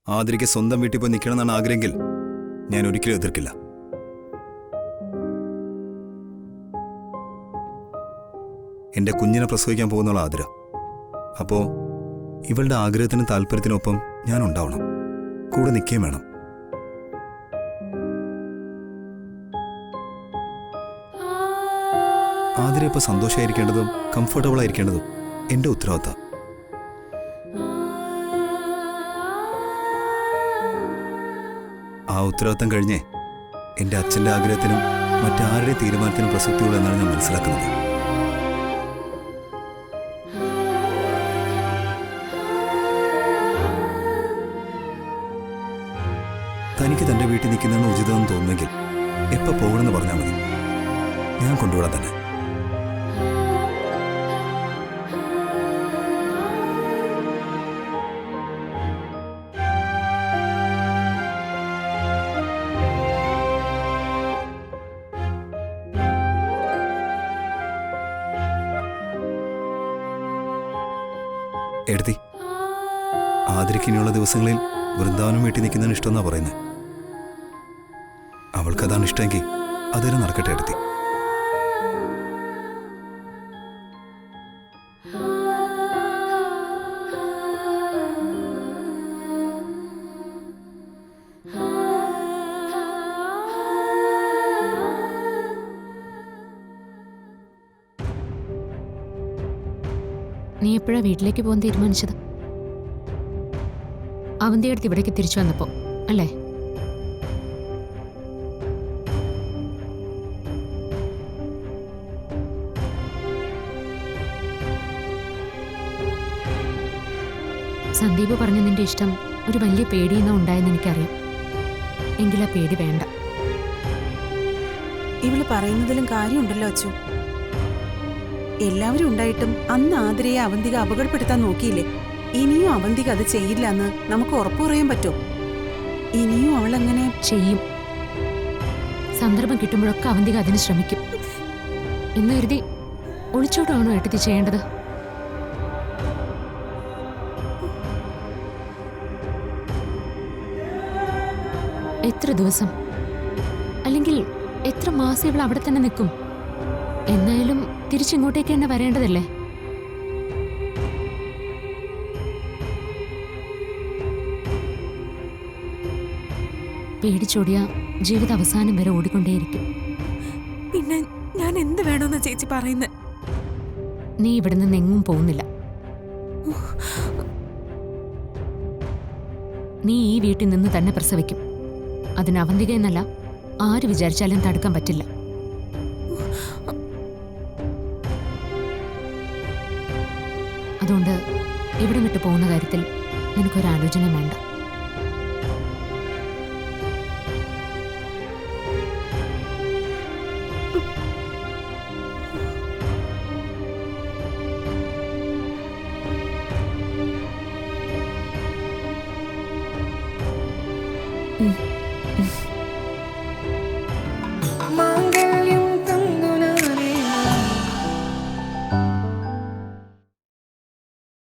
ആതിരയ്ക്ക് സ്വന്തം വീട്ടിൽ പോയി നിൽക്കണമെന്നാണ് ആഗ്രഹമെങ്കിൽ ഞാൻ ഒരിക്കലും എതിർക്കില്ല. എന്റെ കുഞ്ഞിനെ പ്രസവിക്കാൻ പോകുന്നുള്ള ആതിര. അപ്പോ ഇവളുടെ ആഗ്രഹത്തിനും താല്പര്യത്തിനൊപ്പം ഞാൻ ഉണ്ടാവണം, കൂടെ നിൽക്കുകയും വേണം. ആതിര ഇപ്പൊ സന്തോഷമായിരിക്കേണ്ടതും കംഫർട്ടബിൾ ആയിരിക്കേണ്ടതും എന്റെ ഉത്തരവാദിത്തം. ആ ഉത്തരവാദിത്തം കഴിഞ്ഞേ എന്റെ അച്ഛന്റെ ആഗ്രഹത്തിനും മറ്റാരുടെ തീരുമാനത്തിനും പ്രസക്തിയുള്ളൂ എന്നാണ് ഞാൻ മനസ്സിലാക്കുന്നത്. തനിക്ക് തന്റെ വീട്ടിൽ നിൽക്കുന്നതാണ് ഉചിതമെന്ന് തോന്നുമെങ്കിൽ എപ്പോൾ പോകണമെന്ന് പറഞ്ഞാൽ മതി, ഞാൻ കൊണ്ടുവിടാൻ തന്നെ. എഴുതി ആതിരയ്ക്ക് ഇനിയുള്ള ദിവസങ്ങളിൽ വൃന്ദാവനം വീട്ടിൽ നിൽക്കുന്നതിന് ഇഷ്ടമെന്നാ പറയുന്നത്. അവൾക്കതാണ് ഇഷ്ടമെങ്കിൽ അതിന് നടക്കട്ടെ എടുത്തി. നീ എപ്പോഴാ വീട്ടിലേക്ക് പോകാൻ തീരുമാനിച്ചത്? അവന്തിയടുത്ത് ഇവിടേക്ക് തിരിച്ചു വന്നപ്പോ അല്ലേ? സന്ദീപ് പറഞ്ഞ നിന്റെ ഇഷ്ടം ഒരു വലിയ പേടിയെന്നാ ഉണ്ടായെന്ന് എനിക്കറിയാം. എങ്കിലാ പേടി വേണ്ട. ഇവള് പറയുന്നതിലും കാര്യമുണ്ടല്ലോ അച്ചു. എല്ലാവരും ഉണ്ടായിട്ടും അന്ന് ആതിരയെ അവന്തിക അപകടപ്പെടുത്താൻ നോക്കിയില്ലേ? ഇനിയും അവന്തിക അത് ചെയ്യില്ല എന്ന് നമുക്ക് ഉറപ്പു പറയാൻ പറ്റുമോ? ഇനിയും അവൾ അങ്ങനെ ചെയ്യും. സന്ദർഭം കിട്ടുമ്പോഴൊക്കെ അവന്തിക അതിന് ശ്രമിക്കും എന്ന് കരുതി ഒളിച്ചോട്ടാണോ ഏട്ടത്തി ചെയ്യേണ്ടത്? എത്ര ദിവസം അല്ലെങ്കിൽ എത്ര മാസം ഇവൾ അവിടെ തന്നെ നിൽക്കും? എന്നായാലും തിരിച്ചിങ്ങോട്ടേക്ക് തന്നെ വരേണ്ടതല്ലേ? പേടിച്ചോടിയ ജീവിത അവസാനം വരെ ഓടിക്കൊണ്ടേയിരിക്കും. പിന്നെ ഞാൻ എന്ത് വേണമെന്ന് ചേച്ചി പറയുന്നത്? നീ ഇവിടെ നിന്ന് എങ്ങും പോകുന്നില്ല. നീ ഈ വീട്ടിൽ നിന്ന് തന്നെ പ്രസവിക്കും. അതിന് അവന്തിക എന്നല്ല ആര് വിചാരിച്ചാലും തടുക്കാൻ പറ്റില്ല. അതുകൊണ്ട് ഇവിടെ വിട്ടു പോകുന്ന കാര്യത്തിൽ നിനക്കൊരാലോചന വേണ്ട. ഉം.